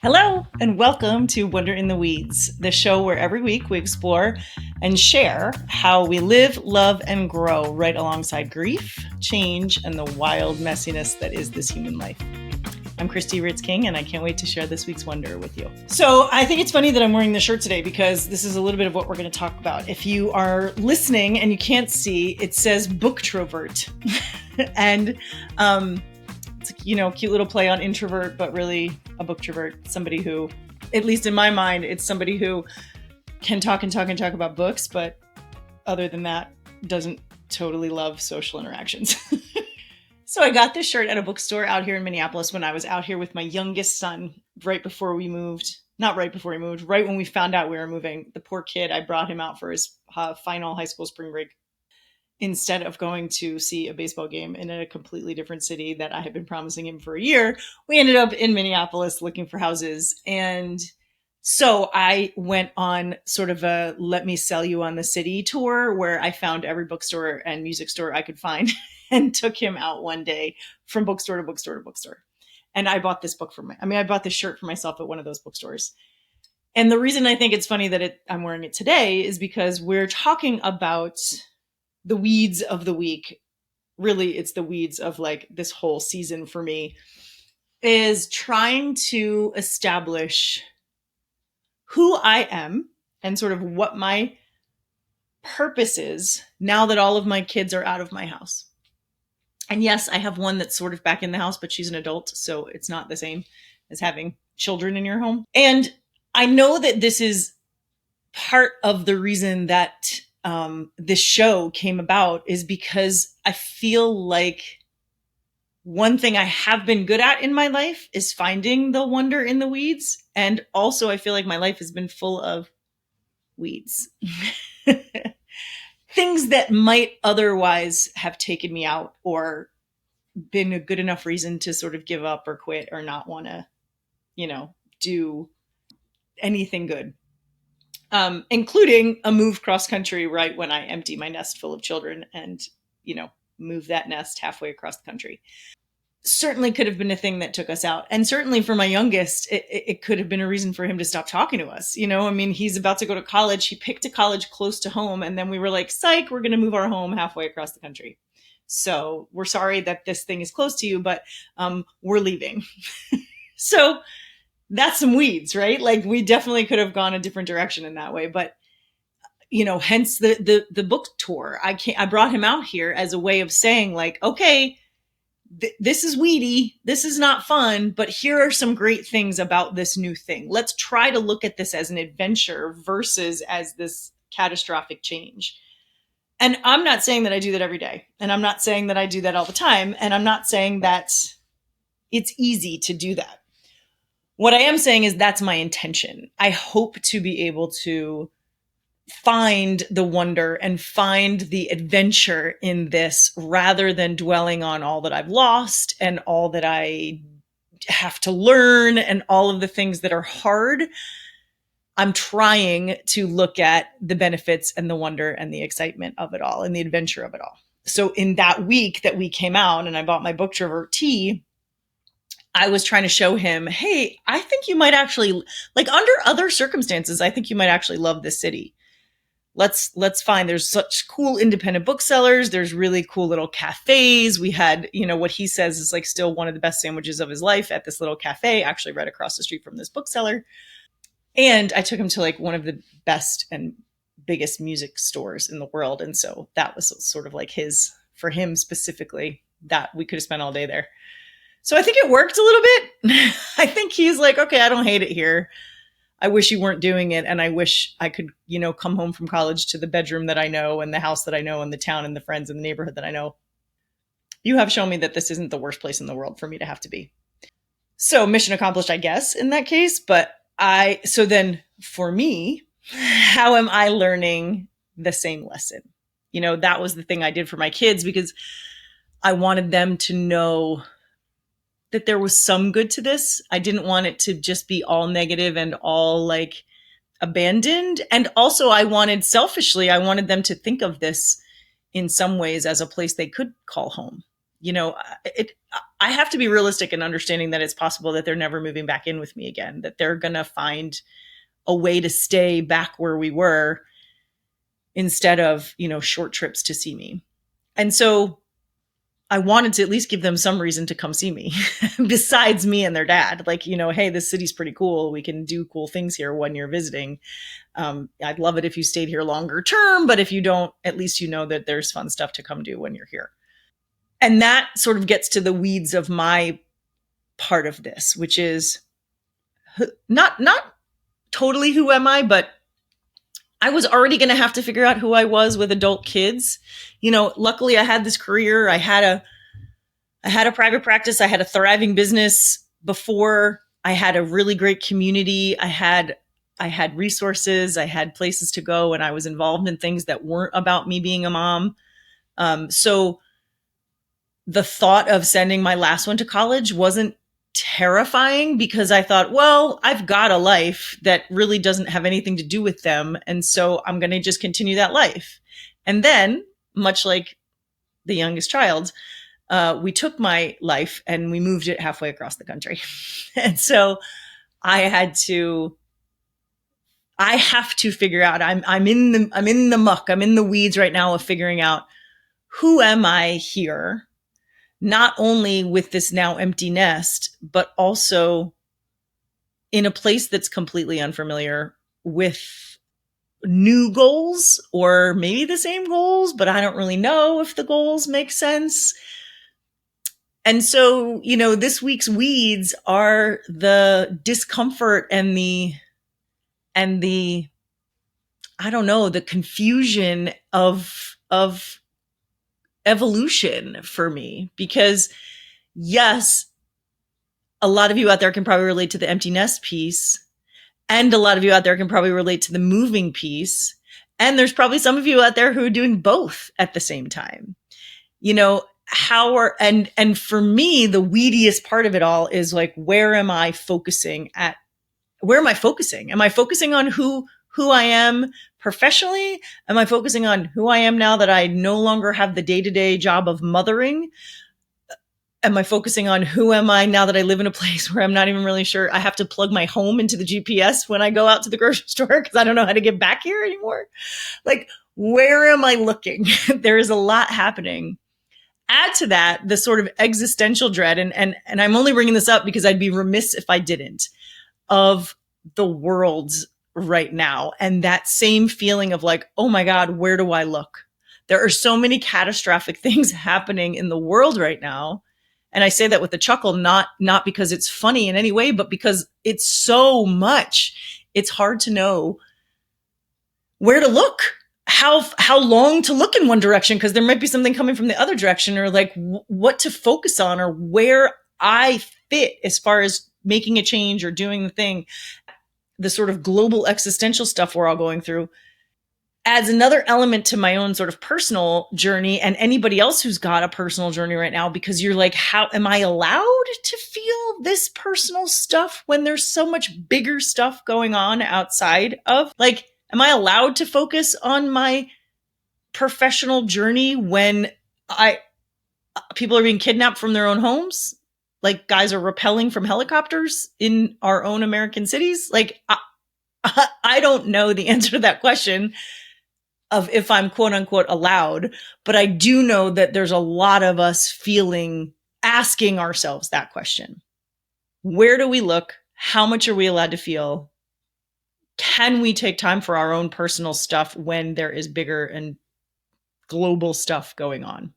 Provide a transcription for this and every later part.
Hello, and welcome to Wonder in the Weeds, the show where every week we explore and share how we live, love, and grow right alongside grief, change, and the wild messiness that is this human life. I'm Christy Ritz-King, and I can't wait to share this week's wonder with you. So I think it's funny that I'm wearing this shirt today because this is a little bit of what we're going to talk about. If you are listening and you can't see, it says booktrovert. And it's a cute little play on introvert, but really a booktrovert, somebody who, at least in my mind, it's somebody who can talk about books, but other than that, doesn't totally love social interactions. So I got this shirt at a bookstore out here in Minneapolis when I was out here with my youngest son right before we moved. Not right before we moved, right when we found out we were moving. The poor kid, I brought him out for his final high school spring break instead of going to see a baseball game in a completely different city that I had been promising him for a year. We ended up in Minneapolis looking for houses. And so I went on sort of a let me sell you on the city tour where I found every bookstore and music store I could find and took him out one day from bookstore to bookstore to bookstore. And I bought this book I bought this shirt for myself at one of those bookstores. And the reason I think it's funny that I'm wearing it today is because we're talking about the weeds of the week. Really, it's the weeds of like this whole season for me, is trying to establish who I am and sort of what my purpose is now that all of my kids are out of my house. And yes, I have one that's sort of back in the house, but she's an adult, so it's not the same as having children in your home. And I know that this is part of the reason that this show came about is because I feel like one thing I have been good at in my life is finding the wonder in the weeds. And also I feel like my life has been full of weeds. Things that might otherwise have taken me out or been a good enough reason to sort of give up or quit or not want to, do anything good. Including a move cross country right when I empty my nest full of children and, move that nest halfway across the country. Certainly could have been a thing that took us out. And certainly for my youngest, it could have been a reason for him to stop talking to us. He's about to go to college. He picked a college close to home. And then we were like, psych, we're going to move our home halfway across the country. So we're sorry that this thing is close to you, but we're leaving. So that's some weeds, right? Like we definitely could have gone a different direction in that way, but hence the book tour. I brought him out here as a way of saying like, okay, this is weedy. This is not fun, but here are some great things about this new thing. Let's try to look at this as an adventure versus as this catastrophic change. And I'm not saying that I do that every day. And I'm not saying that I do that all the time. And I'm not saying that it's easy to do that. What I am saying is that's my intention. I hope to be able to find the wonder and find the adventure in this rather than dwelling on all that I've lost and all that I have to learn and all of the things that are hard. I'm trying to look at the benefits and the wonder and the excitement of it all and the adventure of it all. So in that week that we came out and I bought my booktrovert tee, I was trying to show him, hey, I think you might actually, like under other circumstances, I think you might actually love this city. Let's find, there's such cool independent booksellers. There's really cool little cafes. We had, what he says is like still one of the best sandwiches of his life at this little cafe, actually right across the street from this bookseller. And I took him to like one of the best and biggest music stores in the world. And so that was sort of like for him specifically, that we could have spent all day there. So I think it worked a little bit. I think he's like, okay, I don't hate it here. I wish you weren't doing it. And I wish I could, come home from college to the bedroom that I know and the house that I know and the town and the friends and the neighborhood that I know. You have shown me that this isn't the worst place in the world for me to have to be. So mission accomplished, I guess, in that case. But so then for me, how am I learning the same lesson? That was the thing I did for my kids because I wanted them to know that there was some good to this. I didn't want it to just be all negative and all like abandoned. And also selfishly, I wanted them to think of this in some ways as a place they could call home. I have to be realistic in understanding that it's possible that they're never moving back in with me again, that they're going to find a way to stay back where we were instead of, short trips to see me. And so I wanted to at least give them some reason to come see me besides me and their dad. Like, hey, this city's pretty cool. We can do cool things here when you're visiting. I'd love it if you stayed here longer term, but if you don't, at least you know that there's fun stuff to come do when you're here. And that sort of gets to the weeds of my part of this, which is not totally who am I, but I was already going to have to figure out who I was with adult kids. Luckily I had this career. I had a private practice. I had a thriving business before. I had a really great community. I had resources. I had places to go, and I was involved in things that weren't about me being a mom. So the thought of sending my last one to college wasn't terrifying, because I thought, well, I've got a life that really doesn't have anything to do with them. And so I'm going to just continue that life. And then, much like the youngest child, we took my life and we moved it halfway across the country. And so I have to figure out, I'm in the muck. I'm in the weeds right now of figuring out, who am I here? Not only with this now empty nest, but also in a place that's completely unfamiliar, with new goals, or maybe the same goals, but I don't really know if the goals make sense. And so, this week's weeds are the discomfort and the I don't know, the confusion of evolution for me. Because yes, a lot of you out there can probably relate to the empty nest piece, and a lot of you out there can probably relate to the moving piece. And there's probably some of you out there who are doing both at the same time. And for me, the weediest part of it all is like, where am I focusing? Am I focusing on who I am professionally? Am I focusing on who I am now that I no longer have the day-to-day job of mothering? Am I focusing on who am I now that I live in a place where I'm not even really sure? I have to plug my home into the GPS when I go out to the grocery store because I don't know how to get back here anymore. Like, where am I looking? There is a lot happening. Add to that the sort of existential dread, and I'm only bringing this up because I'd be remiss if I didn't, of the world right now. And that same feeling of like, oh my God, where do I look? There are so many catastrophic things happening in the world right now. And I say that with a chuckle, not because it's funny in any way, but because it's so much. It's hard to know where to look, how long to look in one direction, because there might be something coming from the other direction, or like what to focus on, or where I fit as far as making a change or doing the thing. The sort of global existential stuff we're all going through adds another element to my own sort of personal journey, and anybody else who's got a personal journey right now, because you're like, how am I allowed to feel this personal stuff when there's so much bigger stuff going on outside of, like, am I allowed to focus on my professional journey when people are being kidnapped from their own homes? Like, guys are rappelling from helicopters in our own American cities. Like, I don't know the answer to that question of if I'm quote unquote allowed, but I do know that there's a lot of us asking ourselves that question. Where do we look? How much are we allowed to feel? Can we take time for our own personal stuff when there is bigger and global stuff going on?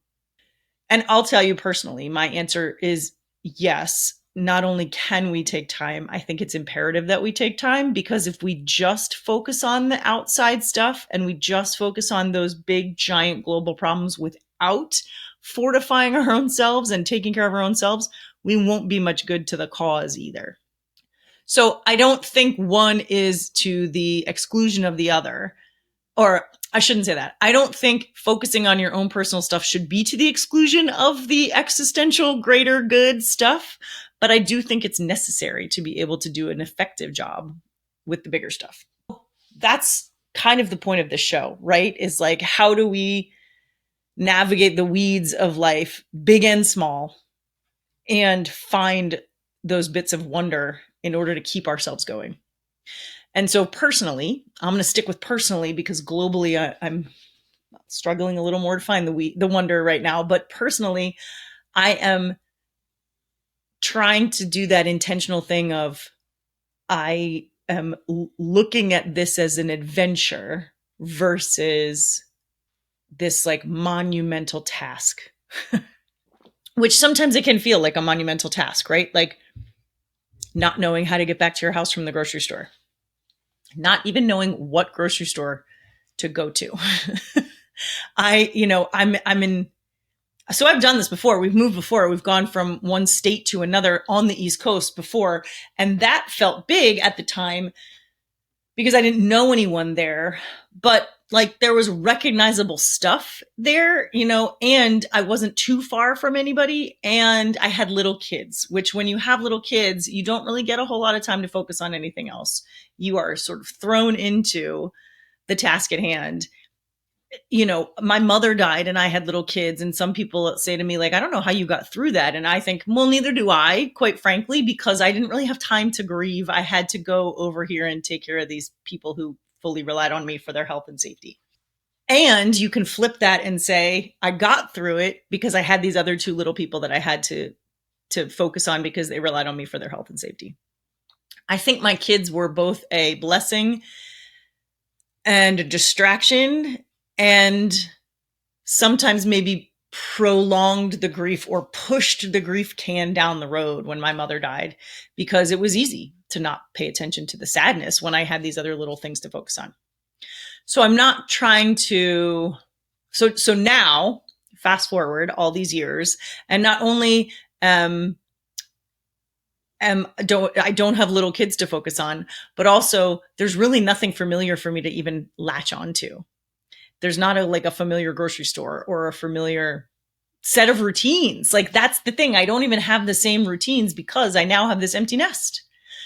And I'll tell you personally, my answer is yes. Not only can we take time, I think it's imperative that we take time, because if we just focus on the outside stuff and we just focus on those big, giant global problems without fortifying our own selves and taking care of our own selves, we won't be much good to the cause either. So I don't think one is to the exclusion of the other. Or I shouldn't say that. I don't think focusing on your own personal stuff should be to the exclusion of the existential greater good stuff. But I do think it's necessary to be able to do an effective job with the bigger stuff. That's kind of the point of the show, right? Is like, how do we navigate the weeds of life, big and small, and find those bits of wonder in order to keep ourselves going. And so personally, I'm going to stick with personally because globally I'm struggling a little more to find the wonder right now. But personally, I am trying to do that intentional thing of I am looking at this as an adventure versus this like monumental task, which sometimes it can feel like a monumental task, right? Like not knowing how to get back to your house from the grocery store, not even knowing what grocery store to go to. I'm in, so I've done this before. We've moved before. We've gone from one state to another on the East Coast before. And that felt big at the time because I didn't know anyone there, but like there was recognizable stuff there, and I wasn't too far from anybody. And I had little kids, which when you have little kids, you don't really get a whole lot of time to focus on anything else. You are sort of thrown into the task at hand. My mother died and I had little kids, and some people say to me, like, I don't know how you got through that. And I think, well, neither do I, quite frankly, because I didn't really have time to grieve. I had to go over here and take care of these people who fully relied on me for their health and safety. And you can flip that and say, I got through it because I had these other two little people that I had to focus on because they relied on me for their health and safety. I think my kids were both a blessing and a distraction, and sometimes maybe prolonged the grief or pushed the grief can down the road when my mother died, because it was easy to not pay attention to the sadness when I had these other little things to focus on. So I'm not trying to, so now fast forward all these years, and not only I don't have little kids to focus on, but also there's really nothing familiar for me to even latch onto. There's not a familiar grocery store or a familiar set of routines. Like that's the thing. I don't even have the same routines because I now have this empty nest.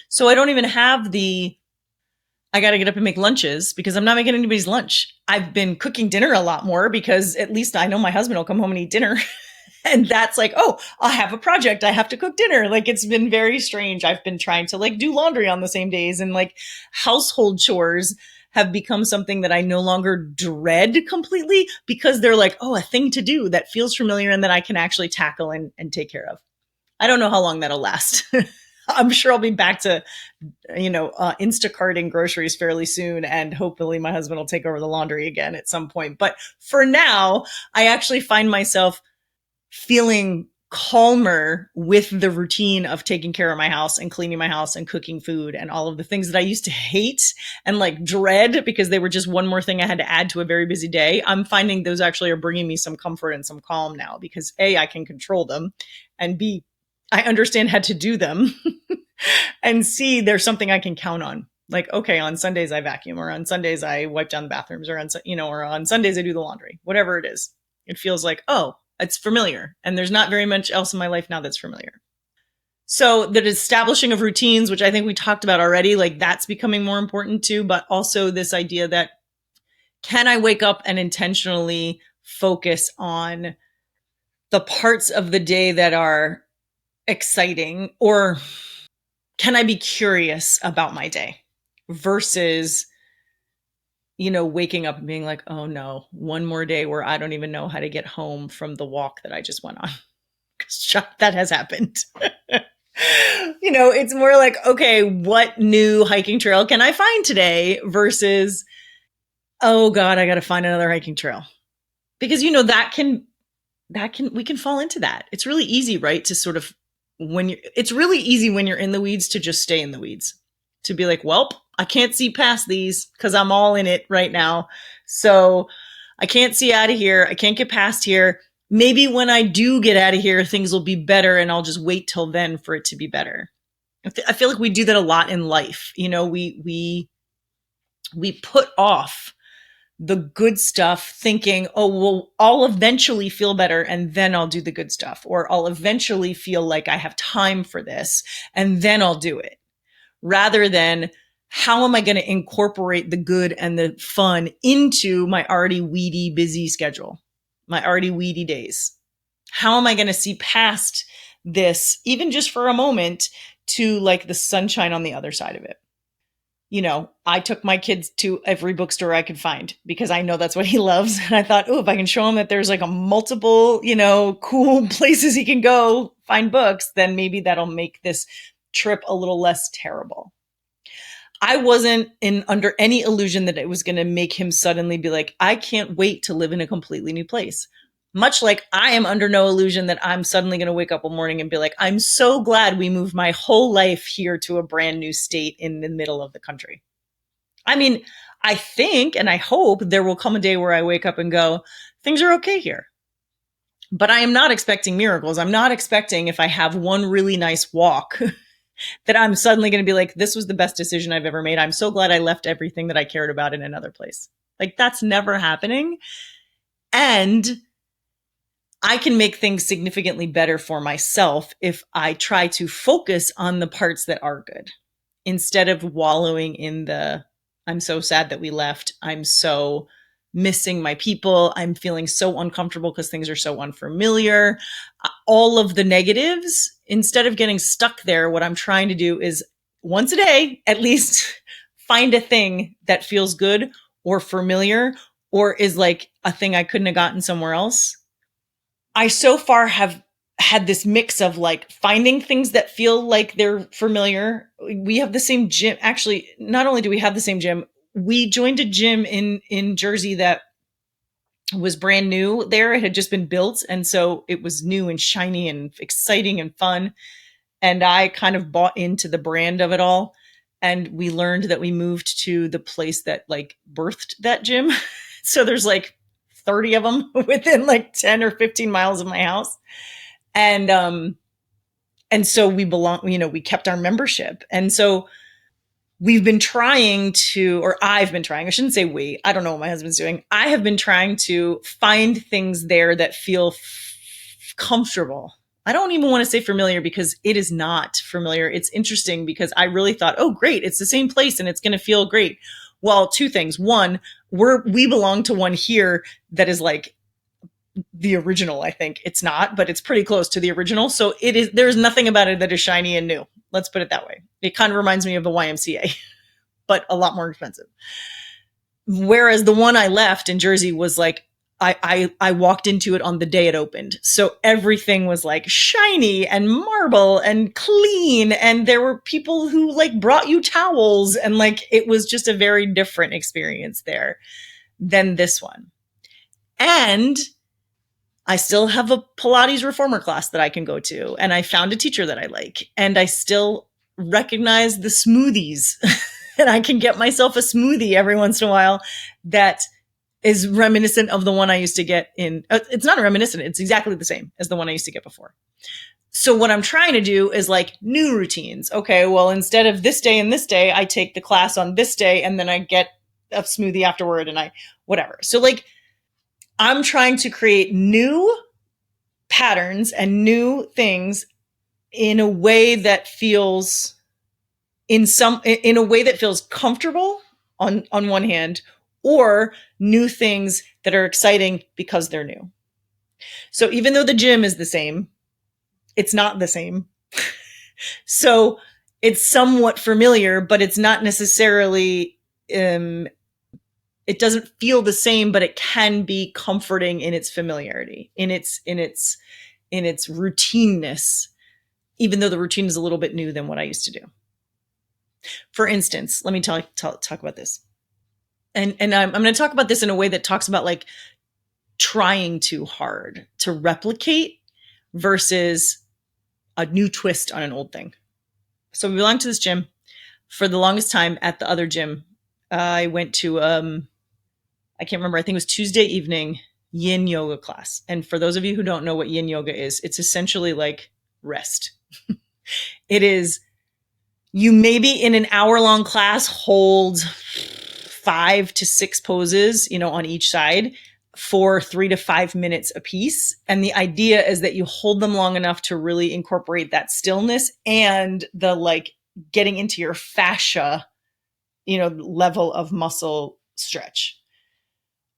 So I don't even have I got to get up and make lunches because I'm not making anybody's lunch. I've been cooking dinner a lot more because at least I know my husband will come home and eat dinner. And that's like, oh, I have a project. I have to cook dinner. Like it's been very strange. I've been trying to do laundry on the same days, and household chores have become something that I no longer dread completely because they're like, oh, a thing to do that feels familiar and that I can actually tackle and take care of. I don't know how long that'll last. I'm sure I'll be back to, Instacarting groceries fairly soon. And hopefully my husband will take over the laundry again at some point. But for now, I actually find myself feeling calmer with the routine of taking care of my house and cleaning my house and cooking food and all of the things that I used to hate and dread because they were just one more thing I had to add to a very busy day. I'm finding those actually are bringing me some comfort and some calm now because A, I can control them, and B, I understand how to do them, and C, there's something I can count on. Like, okay, on Sundays I vacuum, or on Sundays I wipe down the bathrooms, or on Sundays I do the laundry, whatever it is. It feels like, oh, it's familiar. And there's not very much else in my life now that's familiar. So the establishing of routines, which I think we talked about already, that's becoming more important too. But also this idea that, can I wake up and intentionally focus on the parts of the day that are exciting, or can I be curious about my day versus waking up and being like, oh no, one more day where I don't even know how to get home from the walk that I just went on. Because that has happened. It's more like, okay, what new hiking trail can I find today versus, oh God, I got to find another hiking trail. Because, we can fall into that. It's really easy, right? To sort of, it's really easy when you're in the weeds to just stay in the weeds, to be like, welp, I can't see past these because I'm all in it right now. So I can't see out of here. I can't get past here. Maybe when I do get out of here, things will be better, and I'll just wait till then for it to be better. I feel like we do that a lot in life. We put off the good stuff thinking, oh, well, I'll eventually feel better and then I'll do the good stuff, or I'll eventually feel like I have time for this and then I'll do it, rather than, how am I going to incorporate the good and the fun into my already weedy, busy schedule, my already weedy days? How am I going to see past this, even just for a moment, to like the sunshine on the other side of it. I took my kids to every bookstore I could find because I know that's what he loves. And I thought, oh, if I can show him that there's like a multiple, cool places he can go find books, then maybe that'll make this trip a little less terrible. I wasn't in under any illusion that it was going to make him suddenly be like, I can't wait to live in a completely new place. Much like I am under no illusion that I'm suddenly going to wake up one morning and be like, I'm so glad we moved my whole life here to a brand new state in the middle of the country. I mean, I think and I hope there will come a day where I wake up and go, things are okay here. But I am not expecting miracles. I'm not expecting if I have one really nice walk that I'm suddenly going to be like, this was the best decision I've ever made. I'm so glad I left everything that I cared about in another place. Like, that's never happening. And I can make things significantly better for myself if I try to focus on the parts that are good instead of wallowing in the, I'm so sad that we left. I'm so missing my people. I'm feeling so uncomfortable because things are so unfamiliar. All of the negatives, instead of getting stuck there, what I'm trying to do is once a day, at least find a thing that feels good or familiar or is like a thing I couldn't have gotten somewhere else. I so far have had this mix of like finding things that feel like they're familiar. We have the same gym. Actually, not only do we have the same gym, we joined a gym in Jersey that was brand new there. It had just been built. And so it was new and shiny and exciting and fun. And I kind of bought into the brand of it all. And we learned that we moved to the place that like birthed that gym. So there's like 30 of them within like 10 or 15 miles of my house. And so we kept our membership. And so we've been trying to, or I've been trying, I shouldn't say we, I don't know what my husband's doing. I have been trying to find things there that feel comfortable. I don't even want to say familiar because it is not familiar. It's interesting because I really thought, oh, great, it's the same place and it's going to feel great. Well, two things. One, we belong to one here that is like the original. I think it's not, but it's pretty close to the original. So it is, there's nothing about it that is shiny and new. Let's put it that way. It kind of reminds me of the YMCA, but a lot more expensive. Whereas the one I left in Jersey was like, I walked into it on the day it opened. So everything was like shiny and marble and clean. And there were people who like brought you towels. And like, it was just a very different experience there than this one. And I still have a Pilates reformer class that I can go to. And I found a teacher that I like. And I still recognize the smoothies. And I can get myself a smoothie every once in a while that is reminiscent of the one I used to get in. It's not reminiscent. It's exactly the same as the one I used to get before. So what I'm trying to do is like new routines. Okay, well, instead of this day and this day, I take the class on this day and then I get a smoothie afterward and whatever. So like, I'm trying to create new patterns and new things in a way that feels in a way that feels comfortable on one hand, or new things that are exciting because they're new. So even though the gym is the same, it's not the same. So it's somewhat familiar, but it's not necessarily it doesn't feel the same, but it can be comforting in its familiarity, in its routineness, even though the routine is a little bit new than what I used to do. For instance, let me talk about this. And I'm going to talk about this in a way that talks about like trying too hard to replicate versus a new twist on an old thing. So we belong to this gym. For the longest time at the other gym, I went to, I can't remember, I think it was Tuesday evening Yin Yoga class. And for those of you who don't know what Yin Yoga is, it's essentially like rest. It is, you maybe in an hour-long class hold 5 to 6 poses, on each side for 3 to 5 minutes a piece. And the idea is that you hold them long enough to really incorporate that stillness and the like getting into your fascia, level of muscle stretch.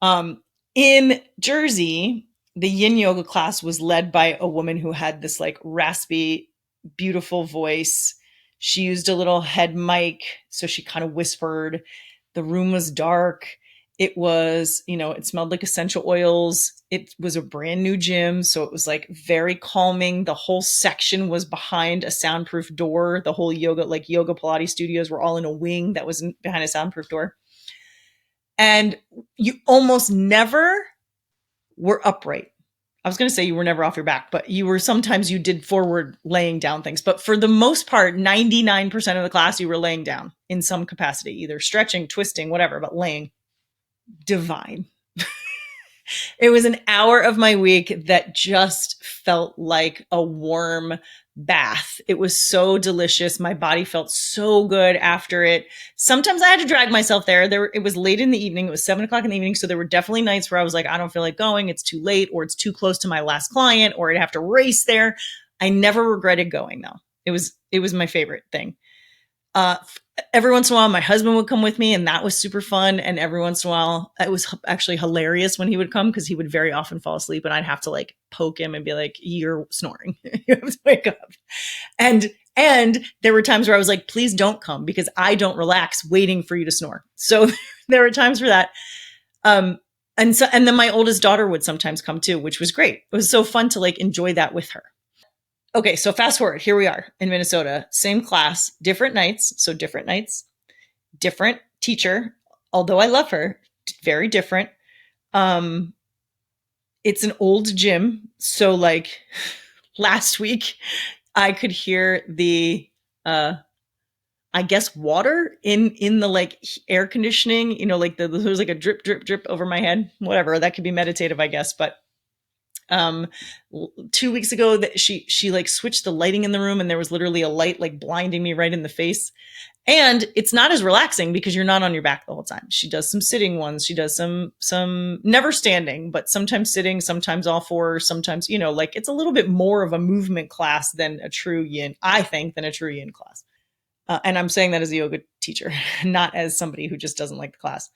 In Jersey, the Yin Yoga class was led by a woman who had this like raspy, beautiful voice. She used a little head mic, so she kind of whispered. The room was dark. It was, it smelled like essential oils. It was a brand new gym, so it was like very calming. The whole section was behind a soundproof door. The whole yoga Pilates studios were all in a wing that was behind a soundproof door. And you almost never were upright. I was going to say you were never off your back, but sometimes you did forward laying down things. But for the most part, 99% of the class, you were laying down in some capacity, either stretching, twisting, whatever, but laying. Divine. It was an hour of my week that just felt like a warm bath. It was so delicious. My body felt so good after it. Sometimes I had to drag myself there. It was late in the evening. It was 7:00 in the evening. So there were definitely nights where I was like, I don't feel like going. It's too late, or it's too close to my last client, or I'd have to race there. I never regretted going though. It was my favorite thing. Every once in a while, my husband would come with me, and that was super fun. And every once in a while, it was actually hilarious when he would come, because he would very often fall asleep, and I'd have to like poke him and be like, "You're snoring. You have to wake up." And there were times where I was like, "Please don't come, because I don't relax waiting for you to snore." So there were times for that. And then my oldest daughter would sometimes come too, which was great. It was so fun to like enjoy that with her. Okay, so fast forward, here we are in Minnesota, same class, different nights. So different nights, different teacher, although I love her, very different. It's an old gym. So like last week, I could hear the, I guess, water in the like air conditioning, like there was like a drip, drip, drip over my head, whatever. That could be meditative, I guess. But 2 weeks ago that she like switched the lighting in the room, and there was literally a light like blinding me right in the face. And it's not as relaxing because you're not on your back the whole time. She does some sitting ones. She does some never standing, but sometimes sitting, sometimes all fours, sometimes, like it's a little bit more of a movement class than a true yin, I think, than a true yin class. And I'm saying that as a yoga teacher, not as somebody who just doesn't like the class.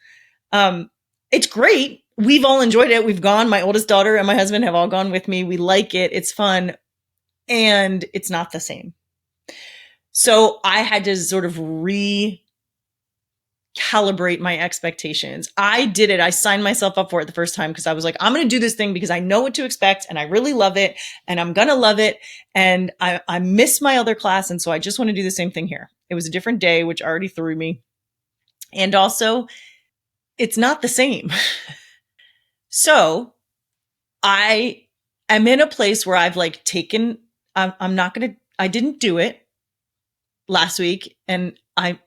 It's great. We've all enjoyed it. We've gone. My oldest daughter and my husband have all gone with me. We like it. It's fun. And it's not the same. So I had to sort of recalibrate my expectations. I did it. I signed myself up for it the first time because I was like, I'm going to do this thing because I know what to expect and I really love it and I'm going to love it. And I miss my other class. And so I just want to do the same thing here. It was a different day, which already threw me. And also, it's not the same. So I am in a place where I've like taken, I didn't do it last week. And I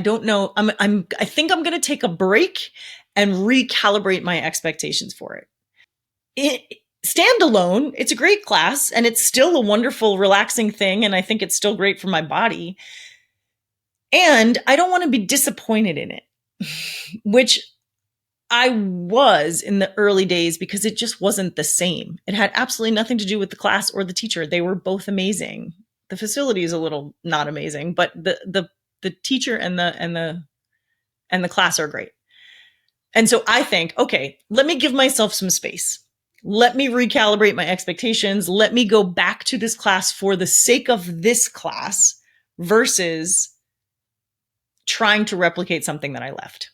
don't know. I think I'm going to take a break and recalibrate my expectations for it. Standalone, it's a great class and it's still a wonderful, relaxing thing. And I think it's still great for my body. And I don't want to be disappointed in it, which I was in the early days because it just wasn't the same. It had absolutely nothing to do with the class or the teacher. They were both amazing. The facility is a little not amazing, but the teacher and the class are great. And so I think, okay, let me give myself some space. Let me recalibrate my expectations. Let me go back to this class for the sake of this class versus trying to replicate something that I left.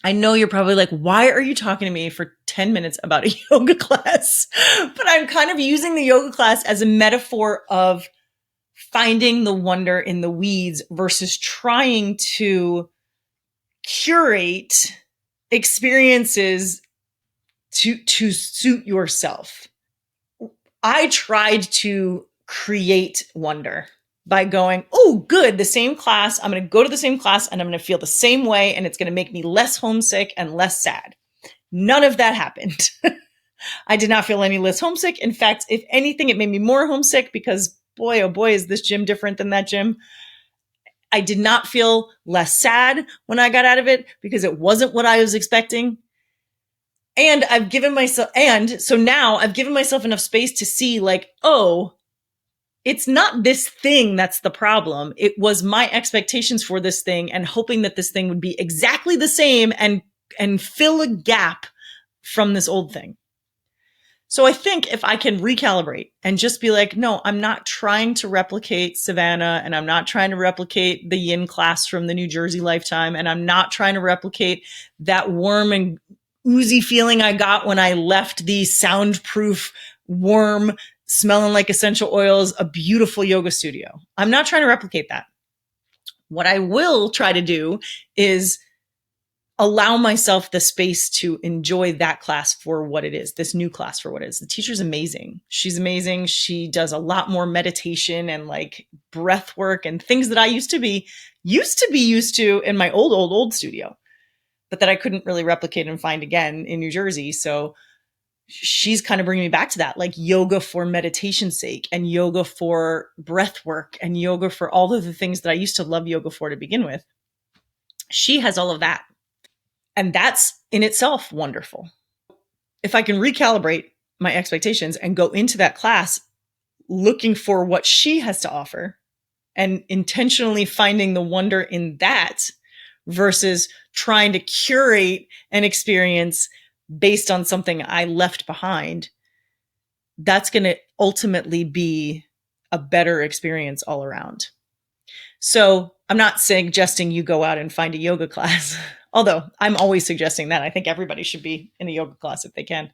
I know you're probably like, why are you talking to me for 10 minutes about a yoga class? But I'm kind of using the yoga class as a metaphor of finding the wonder in the weeds versus trying to curate experiences to suit yourself. I tried to create wonder by going, oh, good, the same class. I'm going to go to the same class and I'm going to feel the same way. And it's going to make me less homesick and less sad. None of that happened. I did not feel any less homesick. In fact, if anything, it made me more homesick because boy, oh boy, is this gym different than that gym. I did not feel less sad when I got out of it because it wasn't what I was expecting. And so now I've given myself enough space to see like, oh, it's not this thing that's the problem. It was my expectations for this thing and hoping that this thing would be exactly the same and fill a gap from this old thing. So I think if I can recalibrate and just be like, no, I'm not trying to replicate Savannah, and I'm not trying to replicate the yin class from the New Jersey lifetime, and I'm not trying to replicate that warm and oozy feeling I got when I left the soundproof, warm, smelling like essential oils, a beautiful yoga studio. I'm not trying to replicate that. What I will try to do is allow myself the space to enjoy that class for what it is, this new class for what it is. The teacher's amazing. She's amazing. She does a lot more meditation and like breath work and things that I used to be used to in my old studio, but that I couldn't really replicate and find again in New Jersey. So she's kind of bringing me back to that, like yoga for meditation's sake, and yoga for breath work, and yoga for all of the things that I used to love yoga for to begin with. She has all of that. And that's in itself wonderful. If I can recalibrate my expectations and go into that class looking for what she has to offer and intentionally finding the wonder in that versus trying to curate an experience based on something I left behind, that's going to ultimately be a better experience all around. So I'm not suggesting you go out and find a yoga class, although I'm always suggesting that. I think everybody should be in a yoga class if they can.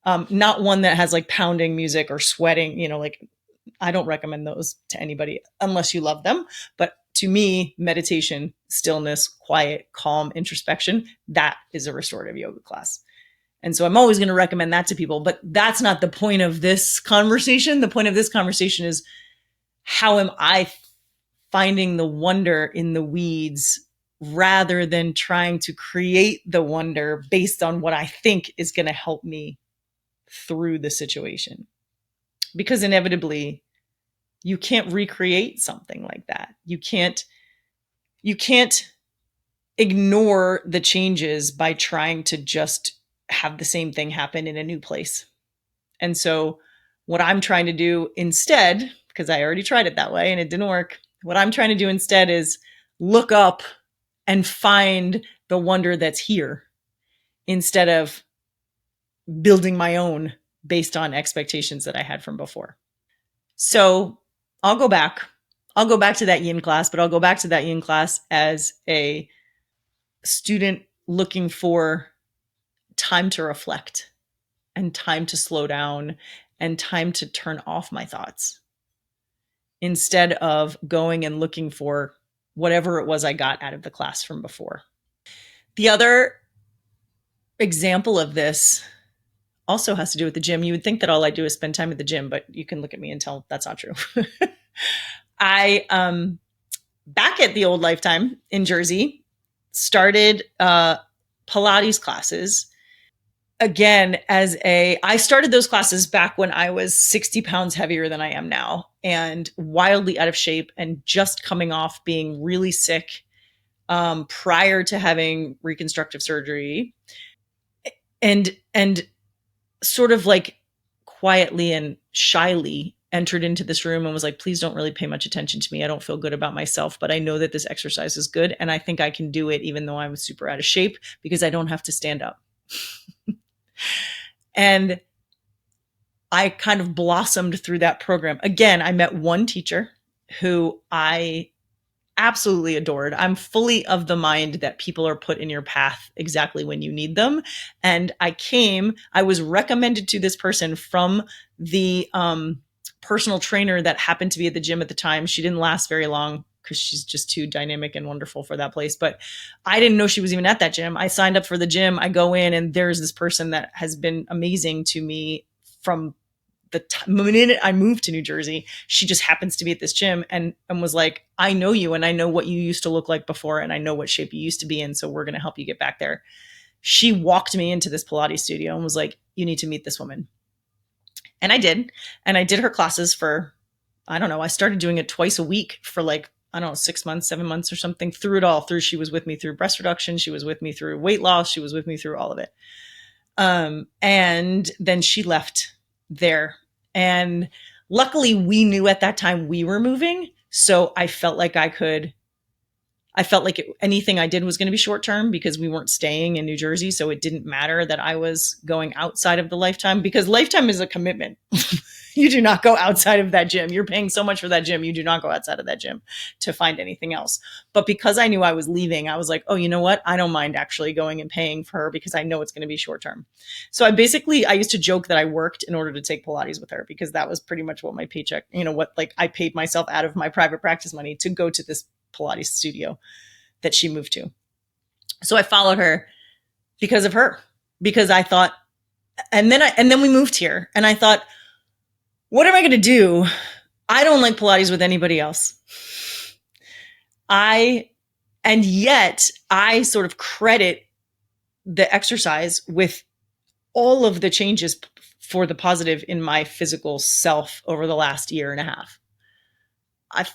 Not one that has like pounding music or sweating, like I don't recommend those to anybody unless you love them. But to me, meditation, stillness, quiet, calm, introspection, that is a restorative yoga class. And so I'm always going to recommend that to people, but that's not the point of this conversation. The point of this conversation is, how am I finding the wonder in the weeds rather than trying to create the wonder based on what I think is going to help me through the situation? Because inevitably, you can't recreate something like that. You can't ignore the changes by trying to just have the same thing happen in a new place. And so what I'm trying to do instead, because I already tried it that way and it didn't work, what I'm trying to do instead is look up and find the wonder that's here instead of building my own based on expectations that I had from before. So I'll go back to that yin class, but I'll go back to that yin class as a student looking for time to reflect and time to slow down and time to turn off my thoughts, instead of going and looking for whatever it was I got out of the class from before. The other example of this also has to do with the gym. You would think that all I do is spend time at the gym, but you can look at me and tell that's not true. I, back at the old Lifetime in Jersey, started Pilates classes. Again, I started those classes back when I was 60 pounds heavier than I am now and wildly out of shape and just coming off being really sick prior to having reconstructive surgery, and sort of like quietly and shyly entered into this room and was like, please don't really pay much attention to me. I don't feel good about myself, but I know that this exercise is good. And I think I can do it even though I'm super out of shape because I don't have to stand up. And I kind of blossomed through that program. Again, I met one teacher who I absolutely adored. I'm fully of the mind that people are put in your path exactly when you need them. And I was recommended to this person from the personal trainer that happened to be at the gym at the time. She didn't last very long because she's just too dynamic and wonderful for that place. But I didn't know she was even at that gym. I signed up for the gym. I go in and there's this person that has been amazing to me from the minute I moved to New Jersey. She just happens to be at this gym and was like, I know you and I know what you used to look like before and I know what shape you used to be in. So we're going to help you get back there. She walked me into this Pilates studio and was like, you need to meet this woman. And I did. And I did her classes for, I don't know, I started doing it twice a week for like, I don't know, 6 months, 7 months or something. Through it all. She was with me through breast reduction. She was with me through weight loss. She was with me through all of it. And then she left there. And luckily we knew at that time we were moving. So I felt like I could I felt like anything I did was going to be short term because we weren't staying in New Jersey. So it didn't matter that I was going outside of the Lifetime, because Lifetime is a commitment. You do not go outside of that gym. You're paying so much for that gym. You do not go outside of that gym to find anything else. But because I knew I was leaving, I was like, oh, you know what? I don't mind actually going and paying for her because I know it's going to be short term. So I used to joke that I worked in order to take Pilates with her, because that was pretty much what my paycheck, what like I paid myself out of my private practice money to go to this Pilates studio that she moved to. So I followed her because of her, because I thought, and then we moved here and I thought, what am I going to do? I don't like Pilates with anybody else. And yet I sort of credit the exercise with all of the changes for the positive in my physical self over the last year and a half. I've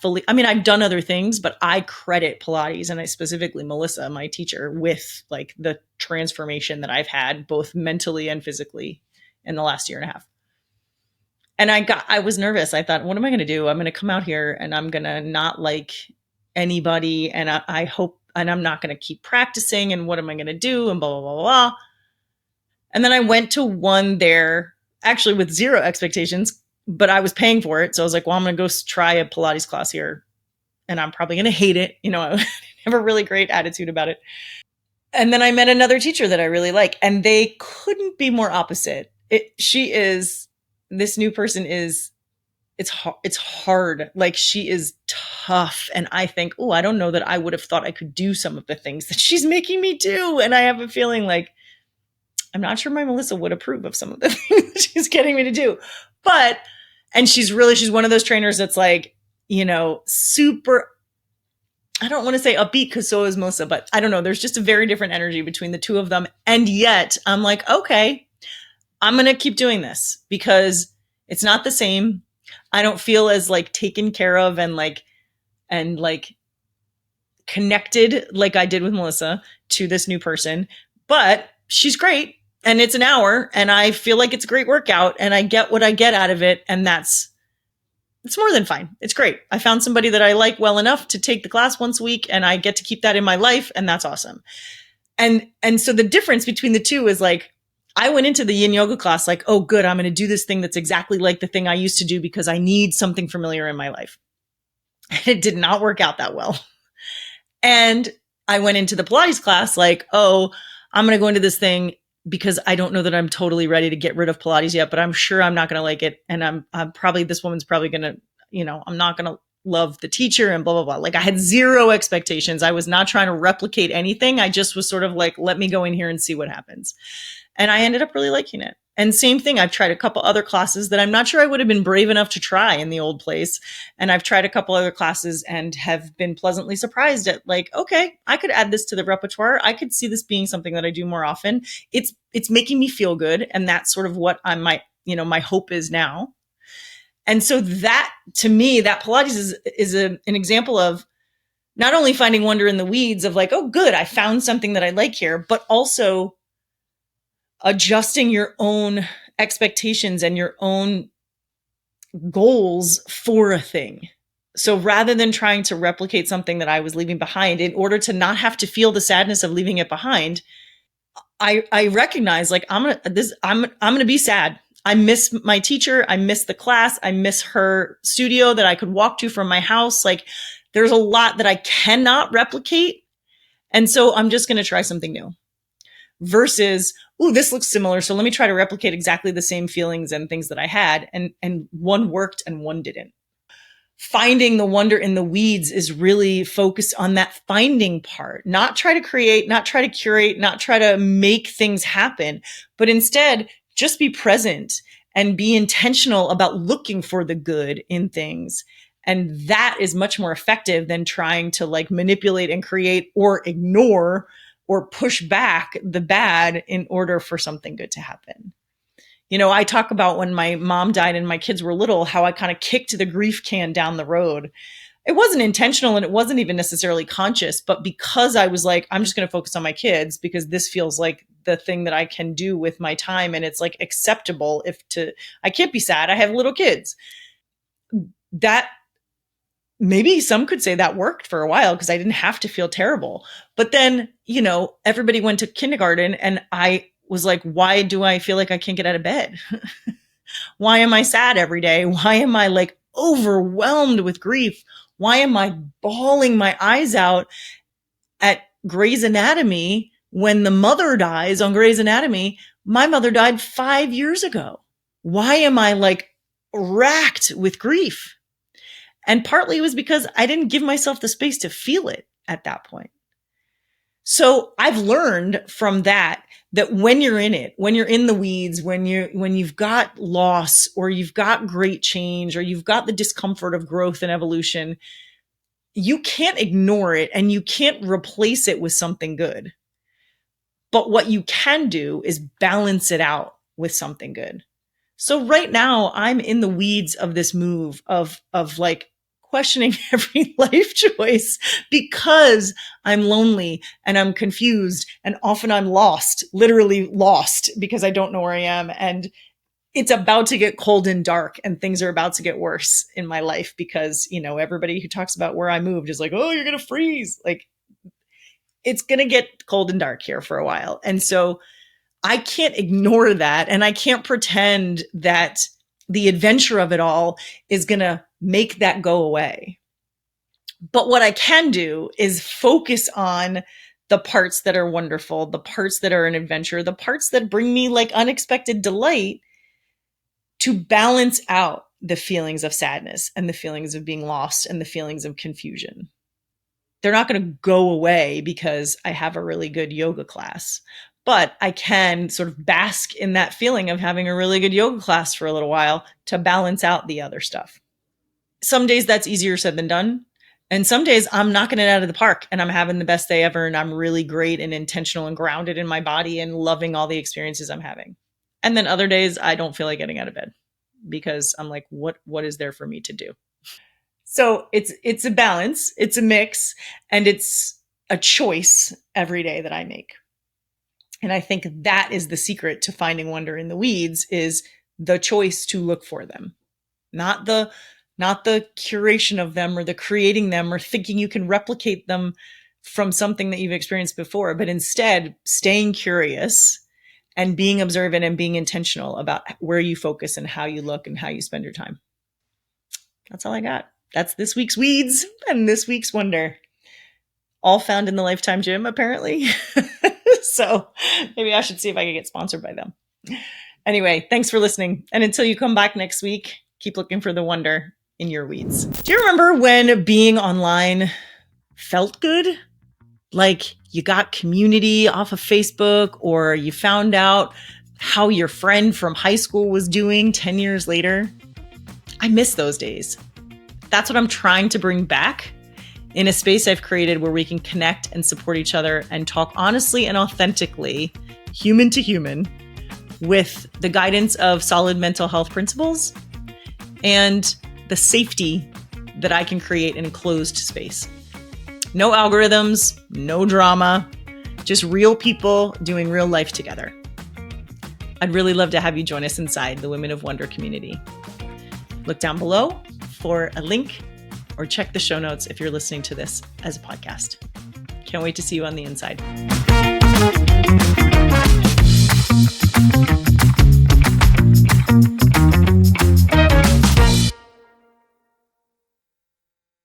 done other things, but I credit Pilates, and I specifically Melissa, my teacher, with like the transformation that I've had both mentally and physically in the last year and a half. And I was nervous. I thought, what am I going to do? I'm going to come out here and I'm going to not like anybody. And I hope, and I'm not going to keep practicing. And what am I going to do? And blah, blah, blah, blah. And then I went to one there actually with zero expectations, but I was paying for it. So I was like, well, I'm going to go try a Pilates class here and I'm probably going to hate it. I have a really great attitude about it. And then I met another teacher that I really like, and they couldn't be more opposite. This new person it's hard. Like, she is tough. And I think, oh, I don't know that I would have thought I could do some of the things that she's making me do. And I have a feeling like, I'm not sure my Melissa would approve of some of the things that she's getting me to do. And she's one of those trainers that's like, super, I don't want to say upbeat because so is Melissa, but I don't know. There's just a very different energy between the two of them. And yet I'm like, okay, I'm going to keep doing this because it's not the same. I don't feel as like taken care of and connected like I did with Melissa to this new person, but she's great. And it's an hour and I feel like it's a great workout and I get what I get out of it. And it's more than fine. It's great. I found somebody that I like well enough to take the class once a week and I get to keep that in my life. And that's awesome. And so the difference between the two is like, I went into the Yin Yoga class like, oh, good, I'm going to do this thing that's exactly like the thing I used to do because I need something familiar in my life. And it did not work out that well. And I went into the Pilates class like, oh, I'm going to go into this thing because I don't know that I'm totally ready to get rid of Pilates yet, but I'm sure I'm not going to like it. And I'm probably, this woman's probably going to, I'm not going to love the teacher and blah, blah, blah. Like, I had zero expectations. I was not trying to replicate anything. I just was sort of like, let me go in here and see what happens. And I ended up really liking it. And same thing, I've tried a couple other classes that I'm not sure I would have been brave enough to try in the old place. And I've tried a couple other classes and have been pleasantly surprised at like, okay, I could add this to the repertoire. I could see this being something that I do more often. It's making me feel good. And that's sort of what my hope is now. And so that, to me, that Pilates is an example of not only finding wonder in the weeds of like, oh, good, I found something that I like here, but also adjusting your own expectations and your own goals for a thing. So rather than trying to replicate something that I was leaving behind in order to not have to feel the sadness of leaving it behind, I recognize like I'm going to be sad. I miss my teacher. I miss the class. I miss her studio that I could walk to from my house. Like, there's a lot that I cannot replicate. And so I'm just going to try something new versus, ooh, this looks similar. So let me try to replicate exactly the same feelings and things that I had. And one worked and one didn't. Finding the wonder in the weeds is really focused on that finding part, not try to create, not try to curate, not try to make things happen, but instead just be present and be intentional about looking for the good in things. And that is much more effective than trying to like manipulate and create or ignore or push back the bad in order for something good to happen. I talk about when my mom died and my kids were little, how I kind of kicked the grief can down the road. It wasn't intentional and it wasn't even necessarily conscious, but because I was like, I'm just going to focus on my kids because this feels like the thing that I can do with my time. And it's like acceptable I can't be sad. I have little kids. That maybe some could say that worked for a while because I didn't have to feel terrible. But then, everybody went to kindergarten and I was like, why do I feel like I can't get out of bed? Why am I sad every day? Why am I like overwhelmed with grief? Why am I bawling my eyes out at Grey's Anatomy when the mother dies on Grey's Anatomy? My mother died 5 years ago. Why am I like racked with grief? And partly it was because I didn't give myself the space to feel it at that point. So I've learned from that when you're in it, when you're in the weeds, when you've got loss or you've got great change or you've got the discomfort of growth and evolution, you can't ignore it and you can't replace it with something good. But what you can do is balance it out with something good. So right now I'm in the weeds of this move of like questioning every life choice because I'm lonely and I'm confused and often I'm lost, literally lost because I don't know where I am. And it's about to get cold and dark and things are about to get worse in my life because, everybody who talks about where I moved is like, oh, you're going to freeze. Like it's going to get cold and dark here for a while. And so I can't ignore that. And I can't pretend that the adventure of it all is going to make that go away. But what I can do is focus on the parts that are wonderful, the parts that are an adventure, the parts that bring me like unexpected delight to balance out the feelings of sadness and the feelings of being lost and the feelings of confusion. They're not going to go away because I have a really good yoga class, but I can sort of bask in that feeling of having a really good yoga class for a little while to balance out the other stuff. Some days that's easier said than done. And some days I'm knocking it out of the park and I'm having the best day ever. And I'm really great and intentional and grounded in my body and loving all the experiences I'm having. And then other days I don't feel like getting out of bed because I'm like, what is there for me to do? So it's a balance, it's a mix, and it's a choice every day that I make. And I think that is the secret to finding wonder in the weeds is the choice to look for them, not the curation of them or the creating them or thinking you can replicate them from something that you've experienced before, but instead staying curious and being observant and being intentional about where you focus and how you look and how you spend your time. That's all I got. That's this week's weeds and this week's wonder. All found in the Lifetime Gym, apparently. So maybe I should see if I can get sponsored by them. Anyway, thanks for listening. And until you come back next week, keep looking for the wonder in your weeds. Do you remember when being online felt good? Like you got community off of Facebook or you found out how your friend from high school was doing 10 years later? I miss those days. That's what I'm trying to bring back in a space I've created where we can connect and support each other and talk honestly and authentically, human to human, with the guidance of solid mental health principles and the safety that I can create in a closed space. No algorithms, no drama, just real people doing real life together. I'd really love to have you join us inside the Women of Wonder community. Look down below for a link or check the show notes if you're listening to this as a podcast. Can't wait to see you on the inside.